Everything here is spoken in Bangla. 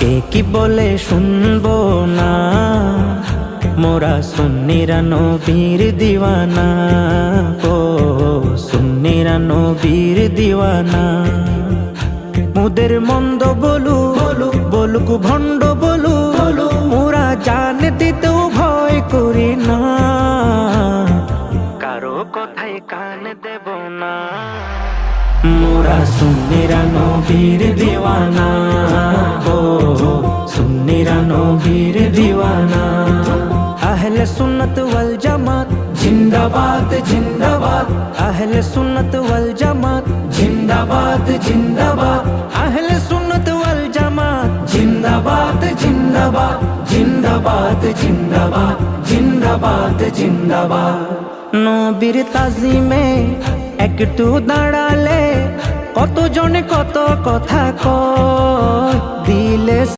কে কি বলে শুনবো না, মোরা সুন্নিরা নবীর দিওয়ানা। ও সুন্নিরা নবীর দিওয়ানা। মুদের মন্দ বলুক ভণ্ড বলুক, মোরা জান দিতেও ভয় করি না, কারো কথায় কান দেব না। মোরা সুন্নিরা নবীর দিওয়ানা। ও সুন্নিরা নবীর দিওয়ানা। আহলে সুন্নত ওয়াল জামাত জিন্দাবাদ জিন্দাবাদ। আহলে সুন্নত ওয়াল জামাত জিন্দাবাদ জিন্দাবাদ। আহলে সুন্নত ওয়াল জামাত জিন্দাবাদ জিন্দাবাদ জিন্দাবাদ জিন্দাবাদ জিন্দাবাদ জিন্দাবাদ। নবীর তাজিমে একটু দাঁড়ালে কত জনে কত কথা কয়, দিলে